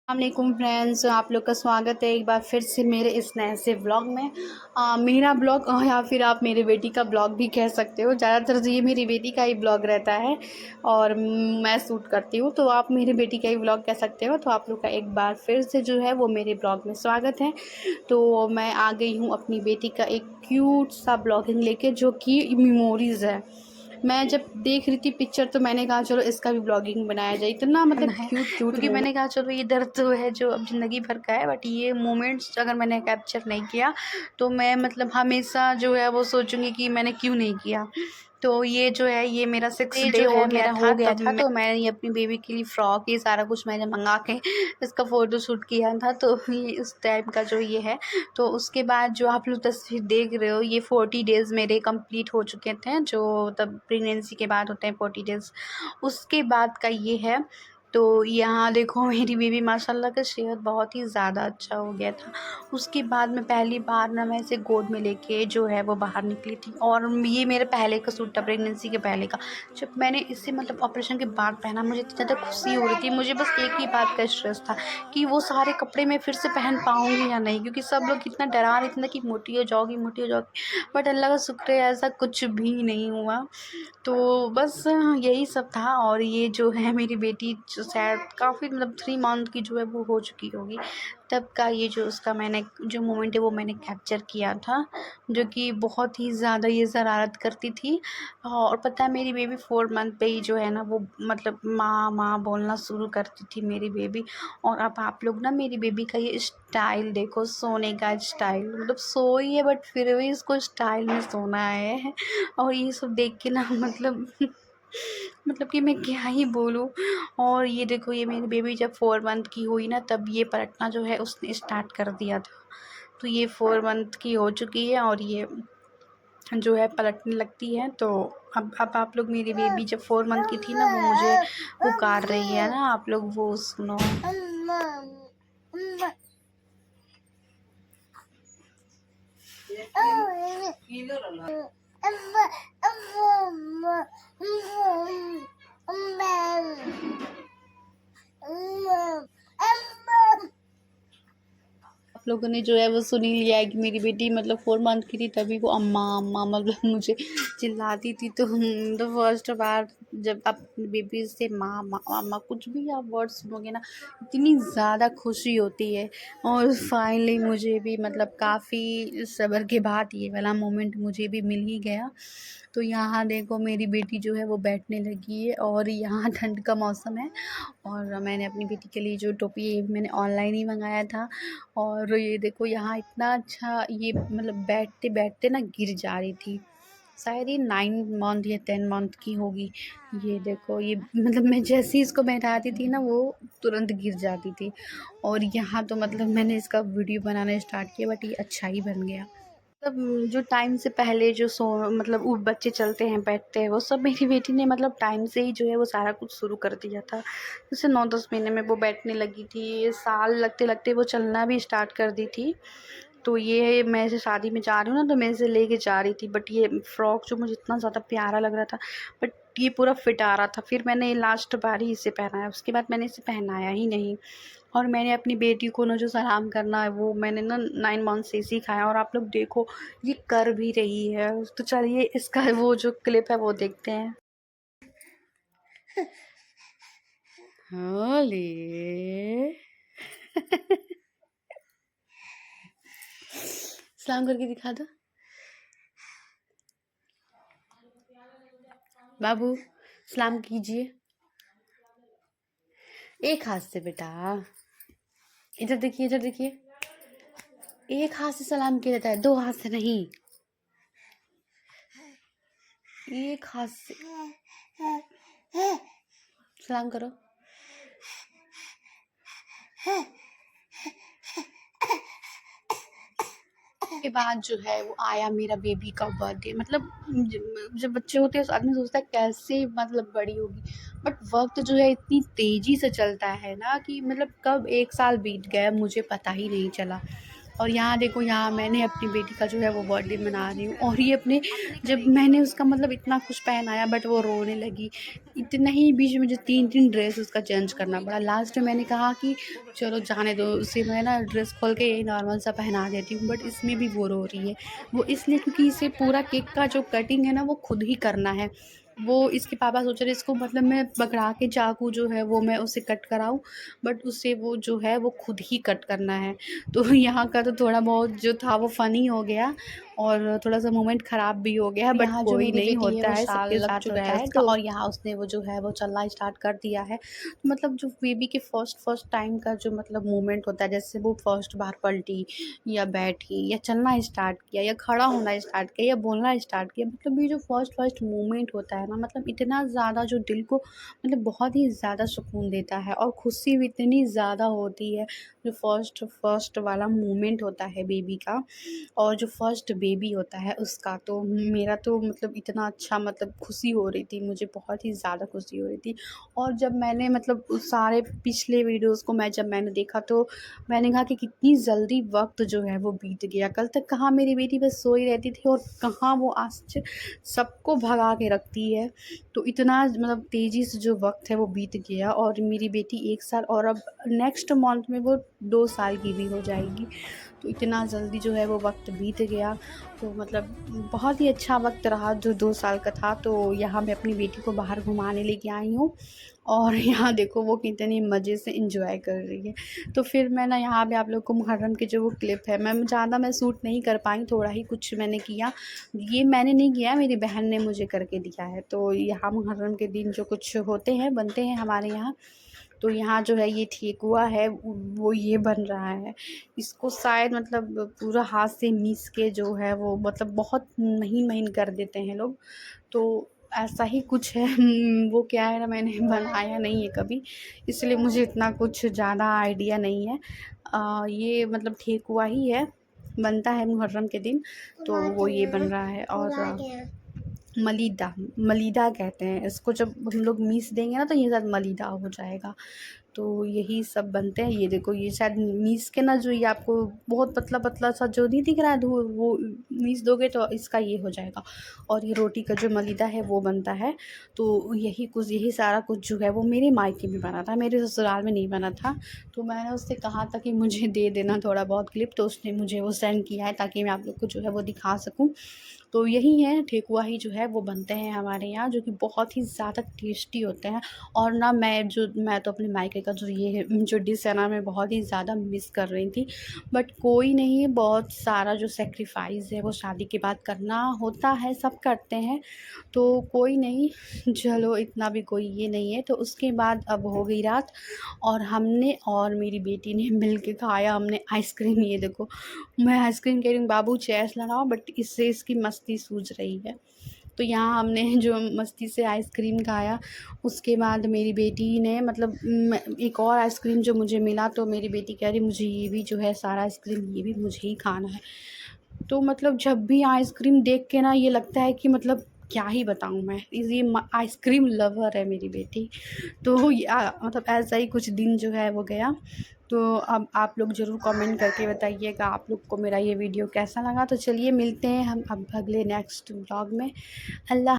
अस्सलामुअलैकुम फ्रेंड्स, आप लोग का स्वागत है एक बार फिर से मेरे इस नए से व्लॉग में। मेरा ब्लॉग या फिर आप मेरी बेटी का ब्लॉग भी कह सकते हो। ज़्यादातर तो ये मेरी बेटी का ही ब्लॉग रहता है और मैं शूट करती हूँ, तो आप मेरी बेटी का ही ब्लॉग कह सकते हो। तो आप लोग का एक बार फिर से जो है वो मेरे ब्लॉग में स्वागत है। तो मैं आ गई हूँ अपनी बेटी का एक क्यूट सा ब्लॉगिंग लेके, जो कि मेमोरीज़ है। मैं जब देख रही थी पिक्चर तो मैंने कहा चलो इसका भी ब्लॉगिंग बनाया जाए। इतना मतलब है क्यूट क्यूट क्योंकि मैंने कहा चलो ये दर्द तो है जो अब ज़िंदगी भर का है, बट ये मोमेंट्स अगर मैंने कैप्चर नहीं किया तो मैं मतलब हमेशा जो है वो सोचूंगी कि मैंने क्यों नहीं किया। तो ये जो है ये मेरा 6 डे जो हो है गया मेरा था हो गया तब था। तो मैंने ये अपनी बेबी के लिए फ्रॉक ये सारा कुछ मैंने मंगा के इसका फ़ोटो शूट किया था। तो ये उस टाइम का जो ये है। तो उसके बाद जो आप लोग तस्वीर देख रहे हो ये 40 डेज़ मेरे कंप्लीट हो चुके थे, जो तब प्रेगनेंसी के बाद होते हैं 40 डेज़, उसके बाद का ये है। तो यहाँ देखो मेरी बेबी माशाल्लाह का सेहत बहुत ही ज़्यादा अच्छा हो गया था। उसके बाद मैं पहली बार ना मैं इसे गोद में लेके जो है वो बाहर निकली थी, और ये मेरे पहले का सूट था प्रेगनेंसी के पहले का। जब मैंने इसे मतलब ऑपरेशन के बाद पहना मुझे इतनी ज़्यादा खुशी हो रही थी, मुझे बस एक ही बात का स्ट्रेस था कि वो सारे कपड़े मैं फिर से पहन पाऊँगी या नहीं, क्योंकि सब लोग इतना डरा रहे थे ना कि मोटी हो जाओगी मोटी हो जाओगी, बट अल्लाह का शुक्र है ऐसा कुछ भी नहीं हुआ। तो बस यही सब था। और ये जो है मेरी बेटी जो शायद काफ़ी मतलब 3 मंथ की जो है वो हो चुकी होगी, तब का ये जो उसका मैंने जो मोमेंट है वो मैंने कैप्चर किया था, जो कि बहुत ही ज़्यादा ये शरारत करती थी। और पता है मेरी बेबी 4 मंथ पे ही जो है ना वो मतलब माँ माँ बोलना शुरू करती थी मेरी बेबी। और अब आप लोग ना मेरी बेबी का ये स्टाइल देखो, सोने का स्टाइल, मतलब सोई है बट फिर भी इसको स्टाइल में सोना है। और ये सब देख के ना मतलब मतलब कि मैं क्या ही बोलूँ। और ये देखो ये मेरी बेबी जब 4 मंथ की हुई ना तब ये पलटना जो है उसने स्टार्ट कर दिया था। तो ये 4 मंथ की हो चुकी है और ये जो है पलटने लगती है। तो अब आप लोग मेरी बेबी जब 4 मंथ की थी ना वो मुझे पुकार रही है ना, आप लोग वो सुनो। आप लोगों ने जो है वो सुन ही लिया है कि मेरी बेटी मतलब 4 मंथ की थी तभी वो अम्मा अम्मा मतलब मुझे चिल्लाती थी। तो तो फर्स्ट बार जब आप बेबी से माँ माँ अम्मा कुछ भी आप वर्ड सुनोगे ना इतनी ज़्यादा खुशी होती है। और फाइनली मुझे भी मतलब काफ़ी सब्र के बाद ये वाला मोमेंट मुझे भी मिल ही गया। तो यहाँ देखो मेरी बेटी जो है वो बैठने लगी है और यहाँ ठंड का मौसम है। और मैंने अपनी बेटी के लिए जो टोपी है मैंने ऑनलाइन ही मंगाया था। और ये देखो यहाँ इतना अच्छा ये मतलब बैठते बैठते ना गिर जा रही थी। शायद ये 9 मंथ या 10 मंथ की होगी। ये देखो ये मतलब मैं जैसे ही इसको बैठाती थी ना वो तुरंत गिर जाती थी। और यहाँ तो मतलब मैंने इसका वीडियो बनाना स्टार्ट किया बट ये अच्छा ही बन गया। मतलब जो टाइम से पहले जो सो मतलब वो बच्चे चलते हैं बैठते हैं वो सब मेरी बेटी ने मतलब टाइम से ही जो है वो सारा कुछ शुरू कर दिया था। जैसे 9-10 महीने में वो बैठने लगी थी, साल लगते लगते वो चलना भी स्टार्ट कर दी थी। तो ये मैं ऐसे शादी में जा रही हूँ ना तो मैं इसे लेके जा रही थी, बट ये फ्रॉक जो मुझे इतना ज़्यादा प्यारा लग रहा था बट ये पूरा फिट आ रहा था। फिर मैंने लास्ट बार ही इसे पहनाया, उसके बाद मैंने इसे पहनाया ही नहीं। और मैंने अपनी बेटी को ना जो सलाम करना है वो मैंने ना 9 मंथ से सिखाया, और आप लोग देखो ये कर भी रही है। तो चलिए इसका वो जो क्लिप है वो देखते हैं। होली सलाम करके दिखा दो बाबू, सलाम कीजिए एक हाथ से बेटा। इधर देखिए इधर देखिए, एक हाथ से सलाम किया जाता है, 2 हाथ से नहीं, एक हाथ से सलाम करो। के बाद जो है वो आया मेरा बेबी का बर्थडे। मतलब जब बच्चे होते हैं तो आदमी सोचता है कैसे मतलब बड़ी होगी, बट वक्त जो है इतनी तेज़ी से चलता है ना कि मतलब कब 1 साल बीत गया मुझे पता ही नहीं चला। और यहाँ देखो, यहाँ मैंने अपनी बेटी का जो है वो बर्थडे मना रही हूँ, और ये अपने, जब मैंने उसका मतलब इतना कुछ पहनाया बट वो रोने लगी। इतना ही बीच में मुझे 3-3 ड्रेस उसका चेंज करना पड़ा। लास्ट में मैंने कहा कि चलो जाने दो, उसे मैं ना ड्रेस खोल के यही नॉर्मल सा पहना देती हूँ, बट इसमें भी वो रो रही है। वो इसलिए क्योंकि इसे पूरा केक का जो कटिंग है ना वो खुद ही करना है। वो इसके पापा सोच रहे इसको मतलब मैं पकड़ा के चाकू जो है वो मैं उसे कट कराऊँ, बट उसे वो जो है वो खुद ही कट करना है। तो यहाँ का तो थोड़ा बहुत जो था वो फ़नी हो गया, और थोड़ा-सा मोमेंट ख़राब भी हो गया, बट यहाँ जो कोई मेरी नहीं, बेटी है होता वो है, साल सबके लग साथ चुका होता है है। उसका, तो और यहाँ उसने वो जो है वो चलना स्टार्ट कर दिया है। मतलब जो बेबी के फर्स्ट टाइम का जो मतलब मोमेंट होता है, जैसे वो फर्स्ट बार पलटी या बैठी या चलना स्टार्ट किया या खड़ा होना स्टार्ट किया या बोलना स्टार्ट किया, मतलब ये जो फर्स्ट मोमेंट होता है ना, मतलब इतना ज़्यादा जो दिल को मतलब बहुत ही ज़्यादा सुकून देता है, और खुशी भी इतनी ज़्यादा होती है। जो फर्स्ट वाला मोमेंट होता है बेबी का, और जो फर्स्ट बेबी होता है उसका, तो मेरा तो मतलब इतना अच्छा मतलब खुशी हो रही थी, मुझे बहुत ही ज़्यादा खुशी हो रही थी। और जब मैंने मतलब उस सारे पिछले वीडियोज़ को जब मैंने देखा, तो मैंने कहा कि कितनी जल्दी वक्त जो है वो बीत गया। कल तक कहाँ मेरी बेटी बस सोई रहती थी, और कहाँ वो आज सबको भगा के रखती है। तो इतना मतलब तेज़ी से जो वक्त है वो बीत गया, और मेरी बेटी 1 साल, और अब नेक्स्ट मंथ में वो 2 साल की भी हो जाएगी। तो इतना जल्दी जो है वो वक्त बीत गया। तो मतलब बहुत ही अच्छा वक्त रहा जो 2 साल का था। तो यहाँ मैं अपनी बेटी को बाहर घुमाने लेके आई हूँ, और यहाँ देखो वो कितनी मज़े से इंजॉय कर रही है। तो फिर मैं ना यहाँ पे आप लोग को मुहर्रम की जो वो क्लिप है, मैं शूट नहीं कर पाई, थोड़ा ही कुछ मैंने किया। ये मैंने नहीं किया, मेरी बहन ने मुझे करके दिया है। तो यहाँ मुहर्रम के दिन जो कुछ होते हैं, बनते हैं हमारे यहाँ, तो यहाँ जो है ये ठेकुआ है वो ये बन रहा है। इसको शायद मतलब पूरा हाथ से मीस के जो है वो मतलब बहुत महीन-महीन कर देते हैं लोग। तो ऐसा ही कुछ है। वो क्या है ना, मैंने बनाया नहीं है कभी, इसलिए मुझे इतना कुछ ज़्यादा आइडिया नहीं है। ये मतलब ठेकुआ ही है, बनता है मुहर्रम के दिन, तो वो ये बन रहा है। और मलीदा, मलीदा कहते हैं इसको, जब हम लोग मीस देंगे ना तो ये शायद मलीदा हो जाएगा। तो यही सब बनते हैं। ये देखो, ये शायद मीस के ना, जो ये आपको बहुत पतला-पतला सा जो नहीं दिख रहा है धुआँ, वो मीस दोगे तो इसका ये हो जाएगा। और ये रोटी का जो मलीदा है वो बनता है। तो यही सारा कुछ जो है वो मेरे मायके में बना था, मेरे ससुराल में नहीं बना था। तो मैंने उससे कहा था कि मुझे दे देना थोड़ा बहुत क्लिप, तो उसने मुझे वो सेंड किया है ताकि मैं आप लोग को जो है वो दिखा सकूँ। तो यही है, ठेकुआ ही जो है वो बनते हैं हमारे यहाँ, जो कि बहुत ही ज़्यादा टेस्टी होते हैं। और ना मैं तो अपने मायके का जो ये है जो डिश है ना, मैं बहुत ही ज़्यादा मिस कर रही थी। बट कोई नहीं, बहुत सारा जो सैक्रिफ़ाइस है वो शादी के बाद करना होता है, सब करते हैं। तो कोई नहीं, चलो इतना भी कोई ये नहीं है। तो उसके बाद अब हो गई रात, और हमने और मेरी बेटी ने मिल के खाया हमने आइसक्रीम। ये देखो, मैं आइसक्रीम कह रही हूँ, बाबू चैस लगाओ, बट इससे इसकी मस्ती सूझ रही है। तो यहाँ हमने जो मस्ती से आइसक्रीम खाया, उसके बाद मेरी बेटी ने मतलब एक और आइसक्रीम जो मुझे मिला, तो मेरी बेटी कह रही मुझे ये भी जो है सारा आइसक्रीम ये भी मुझे ही खाना है। तो मतलब जब भी आइसक्रीम देख के ना ये लगता है कि मतलब क्या ही बताऊँ मैं, ये आइसक्रीम लवर है मेरी बेटी। तो मतलब ऐसा ही कुछ दिन जो है वो गया। तो अब आप लोग ज़रूर कमेंट करके बताइएगा आप लोग को मेरा ये वीडियो कैसा लगा। तो चलिए मिलते हैं हम अब अगले नेक्स्ट व्लॉग में। अल्लाह